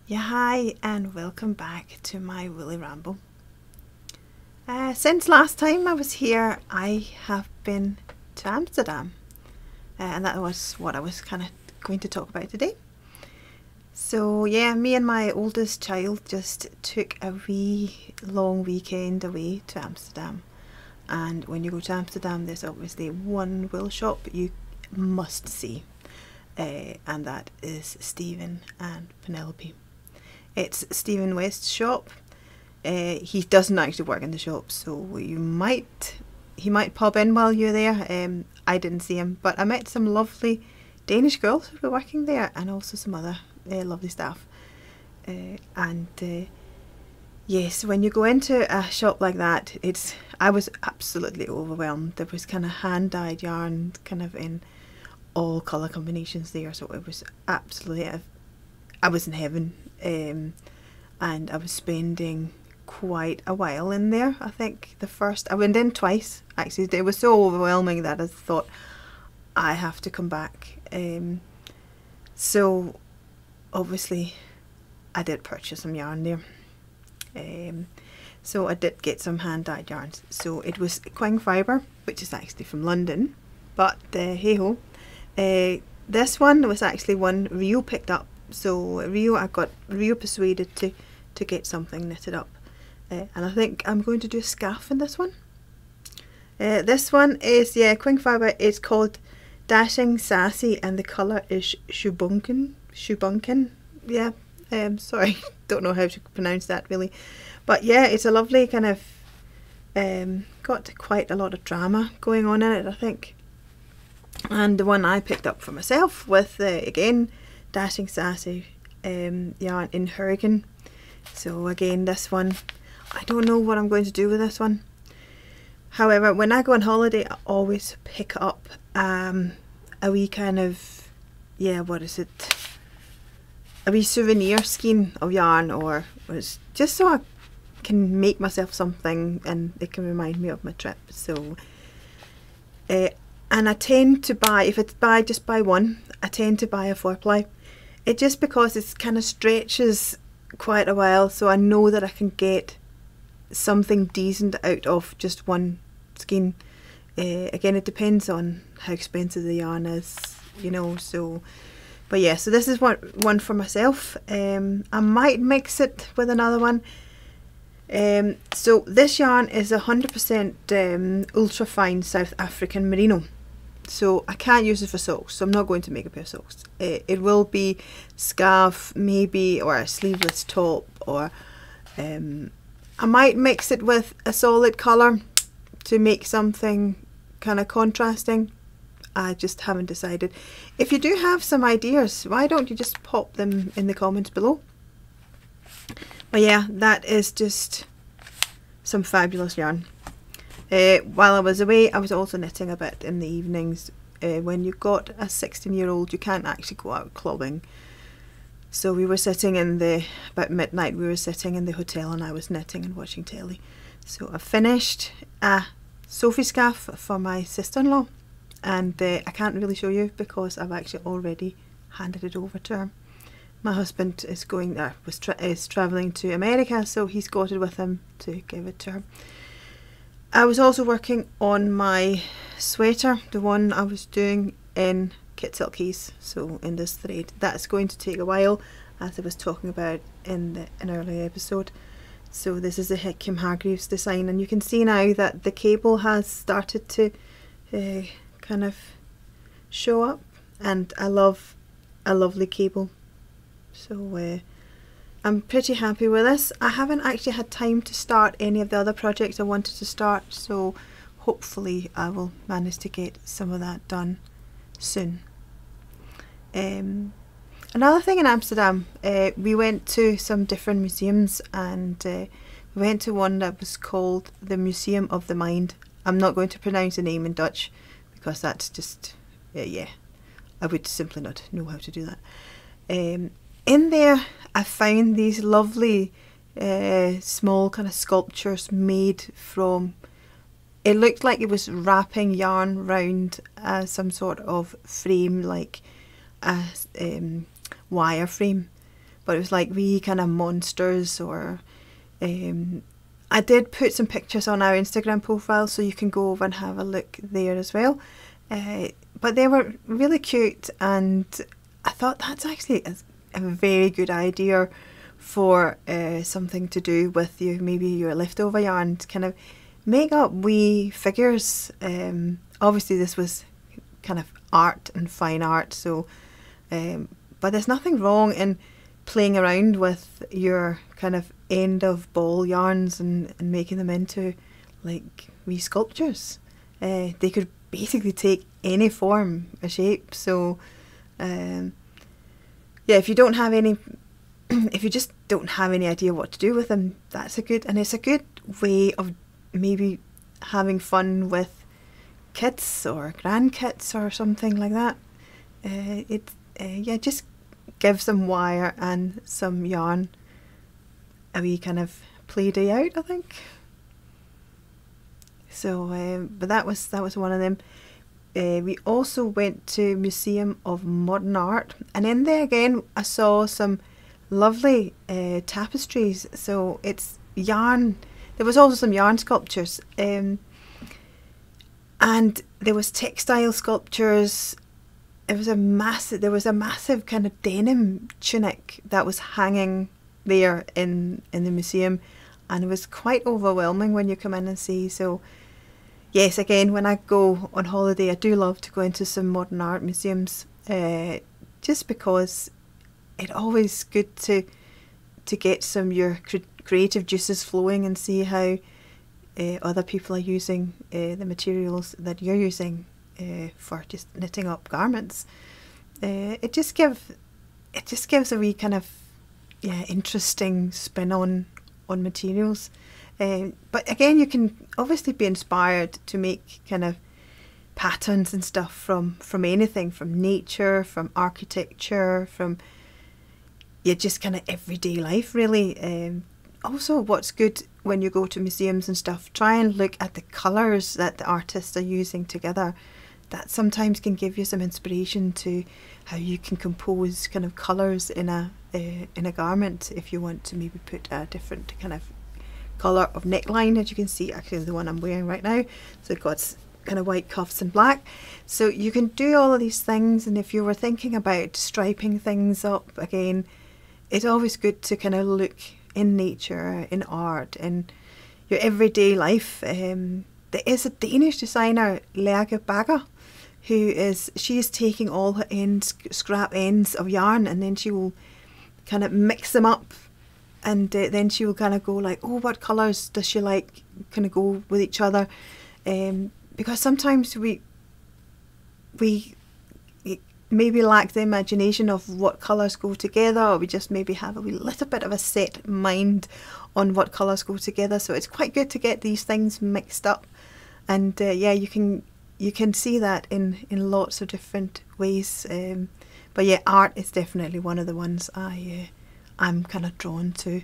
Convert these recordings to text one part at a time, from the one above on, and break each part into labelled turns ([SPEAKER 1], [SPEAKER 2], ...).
[SPEAKER 1] Yeah, hi and welcome back to my woolly ramble. Since last time I was here, I have been to Amsterdam, and that was what I was kind of going to talk about today. So yeah, me and my oldest child just took a wee long weekend away to Amsterdam. And when you go to Amsterdam, there's obviously one wool shop you must see, and that is Stephen and Penelope. It's Stephen West's shop. He doesn't actually work in the shop, so he might pop in while you're there. I didn't see him, but I met some lovely Danish girls who were working there, and also some other lovely staff. Yes, when you go into a shop like that, I was absolutely overwhelmed. There was kind of hand-dyed yarn, kind of in all colour combinations there, so it was absolutely, I was in heaven. And I was spending quite a while in there. I think I went in twice actually. It was so overwhelming that I thought I have to come back. So obviously I did purchase some yarn there. So I did get some hand dyed yarns. So it was Quing fibre, which is actually from London, but hey ho. This one was actually one Rio picked up. So I got Rio persuaded to get something knitted up, and I think I'm going to do a scarf in this one. This one is Quing fibre. It's called Dashing Sassy, and the colour is Shubunkin. Yeah, sorry, don't know how to pronounce that really, but yeah, it's a lovely kind of got quite a lot of drama going on in it, I think. And the one I picked up for myself with again, Dashing Sassy yarn in Hurricane. So again, this one, I don't know what I'm going to do with this one. However, when I go on holiday, I always pick up a wee kind of, what is it? A wee souvenir skein of yarn, or it's just so I can make myself something and it can remind me of my trip. So, and I tend to buy, if it's just buy one, I tend to buy a 4-ply. It just because it kind of stretches quite a while, so I know that I can get something decent out of just one skein. Again, it depends on how expensive the yarn is, so, but yeah, so this is one for myself. I might mix it with another one. So this yarn is 100% ultra fine South African merino. So I can't use it for socks, so I'm not going to make a pair of socks. It will be scarf maybe, or a sleeveless top, or I might mix it with a solid colour to make something kind of contrasting. I just haven't decided. If you do have some ideas, why don't you just pop them in the comments below. But yeah, that is just some fabulous yarn. While I was away, I was also knitting a bit in the evenings. When you've got a 16-year-old, you can't actually go out clubbing. So we were sitting about midnight, we were sitting in the hotel and I was knitting and watching telly. So I finished a Sophie scarf for my sister-in-law, and I can't really show you because I've actually already handed it over to her. My husband is is travelling to America, so he's got it with him to give it to her. I was also working on my sweater, the one I was doing in Kit Silkies, so in this thread. That's going to take a while, as I was talking about in an earlier episode. So this is the Kim Hargreaves design, and you can see now that the cable has started to kind of show up, and I love a lovely cable. So I'm pretty happy with this. I haven't actually had time to start any of the other projects I wanted to start, so hopefully I will manage to get some of that done soon. Another thing in Amsterdam, we went to some different museums, and we went to one that was called the Museum of the Mind. I'm not going to pronounce the name in Dutch because that's just, I would simply not know how to do that. In there I found these lovely small kind of sculptures made from, it looked like it was wrapping yarn round some sort of frame, like a wire frame, but it was like wee kind of monsters, or I did put some pictures on our Instagram profile, so you can go over and have a look there as well. But they were really cute, and I thought that's actually a very good idea for something to do with maybe your leftover yarn, to kind of make up wee figures. Obviously this was kind of art and fine art, so but there's nothing wrong in playing around with your kind of end of ball yarns and making them into like wee sculptures. They could basically take any form or shape, so yeah, if you don't have any if you just don't have any idea what to do with them, it's a good way of maybe having fun with kids or grandkids or something like that. Yeah, just give some wire and some yarn a wee kind of play day out, I think. So but that was one of them. We also went to Museum of Modern Art, and in there again I saw some lovely tapestries. So it's yarn. There was also some yarn sculptures, and there was textile sculptures. There was a massive kind of denim tunic that was hanging there in the museum, and it was quite overwhelming when you come in and see. So yes, again, when I go on holiday, I do love to go into some modern art museums, just because it's always good to get some your creative juices flowing and see how other people are using the materials that you're using for just knitting up garments. It just gives a wee kind of interesting spin on materials. But again, you can obviously be inspired to make kind of patterns and stuff from anything, from nature, from architecture, from just kind of everyday life, really. Also, what's good when you go to museums and stuff, try and look at the colours that the artists are using together. That sometimes can give you some inspiration to how you can compose kind of colours in a garment, if you want to maybe put a different kind of colour of neckline, as you can see, actually the one I'm wearing right now. So it's got kind of white cuffs and black. So you can do all of these things, and if you were thinking about striping things up, again, it's always good to kind of look in nature, in art, in your everyday life. There is a Danish designer, Lærke Bagger, she is taking all her scrap ends of yarn, and then she will kind of mix them up, and then she will kind of go like, oh, what colours does she like, kind of go with each other, because sometimes we maybe lack the imagination of what colours go together, or we just maybe have a wee little bit of a set mind on what colours go together. So it's quite good to get these things mixed up, and yeah, you can see that in lots of different ways. But yeah, art is definitely one of the ones I'm kind of drawn to.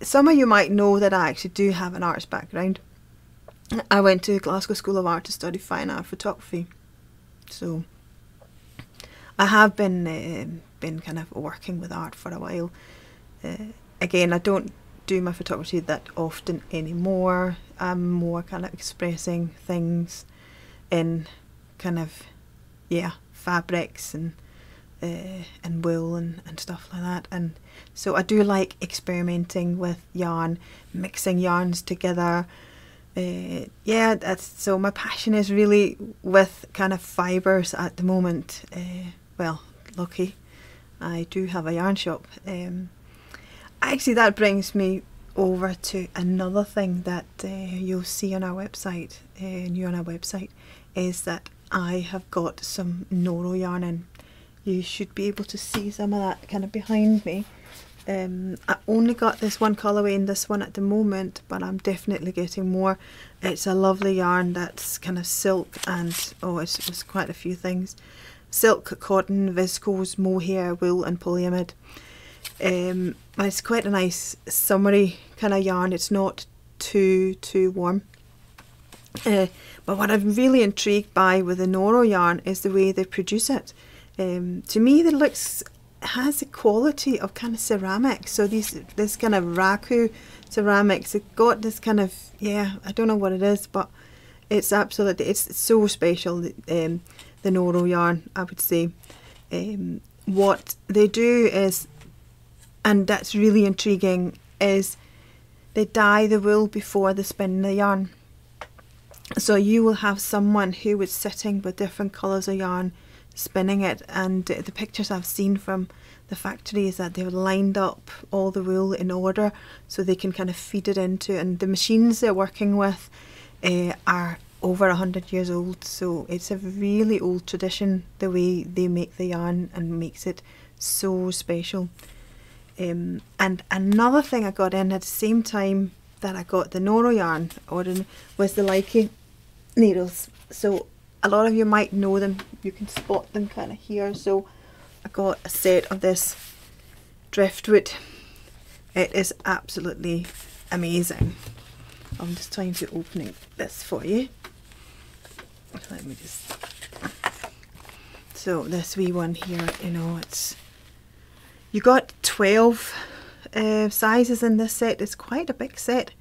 [SPEAKER 1] Some of you might know that I actually do have an arts background. I went to Glasgow School of Art to study fine art photography, so I have been kind of working with art for a while. Again, I don't do my photography that often anymore. I'm more kind of expressing things in kind of fabrics and wool and stuff like that, and so I do like experimenting with yarn, mixing yarns together. So my passion is really with kind of fibres at the moment. Well, lucky I do have a yarn shop. Actually, that brings me over to another thing that you'll see on our website, new on our website, is that I have got some Noro yarn in. You should be able to see some of that kind of behind me. I only got this one colourway in this one at the moment, but I'm definitely getting more. It's a lovely yarn that's kind of silk and, it's quite a few things. Silk, cotton, viscose, mohair, wool and polyamide. It's quite a nice summery kind of yarn. It's not too warm. But what I'm really intrigued by with the Noro yarn is the way they produce it. To me, it looks has the quality of kind of ceramic. So this kind of raku ceramics, it got this kind of, yeah, I don't know what it is, but it's absolutely, it's so special. The Noro yarn, I would say. What they do is, and that's really intriguing, is they dye the wool before they spin the yarn. So you will have someone who was sitting with different colours of yarn spinning it, and the pictures I've seen from the factory is that they've lined up all the wool in order so they can kind of feed it into, and the machines they're working with are over 100 years old, so it's a really old tradition the way they make the yarn, and makes it so special. And another thing I got in at the same time that I got the Noro yarn was the Leike needles. So a lot of you might know them, you can spot them kind of here. So I got a set of this driftwood. It is absolutely amazing. I'm just trying to open this for you. Let me just, so this wee one here, you know, it's, you got 12 sizes in this set. It's quite a big set,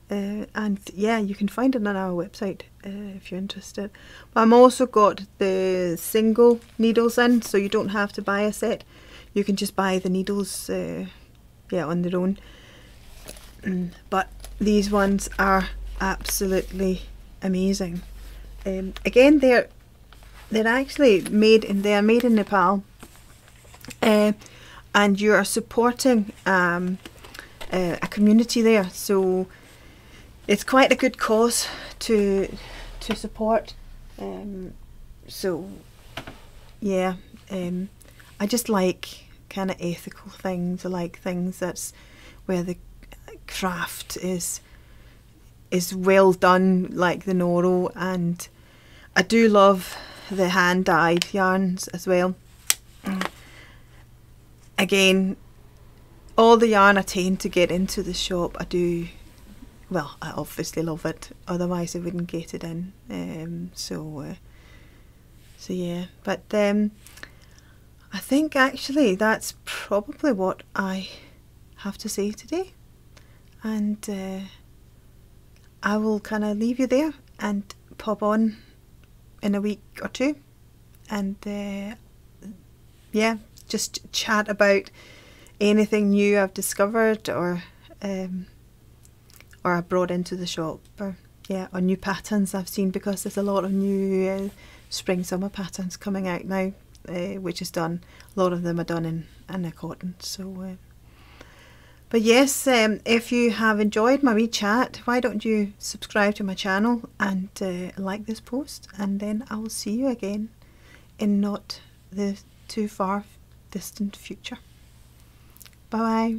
[SPEAKER 1] and yeah, you can find it on our website if you're interested. But I'm also got the single needles in, so you don't have to buy a set. You can just buy the needles, yeah, on their own. But these ones are absolutely amazing. Again, they're actually made in Nepal, and you are supporting a community there, so it's quite a good cause to support. So yeah, I just like kind of ethical things. I like things that's where the craft is well done, like the Noro, and I do love the hand dyed yarns as well. Again, all the yarn I tend to get into the shop, I do, well, I obviously love it, otherwise I wouldn't get it in. So yeah, but I think actually that's probably what I have to say today, and I will kind of leave you there and pop on in a week or two, and yeah, just chat about anything new I've discovered or I brought into the shop, or yeah, or new patterns I've seen, because there's a lot of new spring summer patterns coming out now, which is done, a lot of them are done in a cotton. So but yes, if you have enjoyed my wee chat, why don't you subscribe to my channel and like this post, and then I will see you again in not the too far distant future. Bye bye.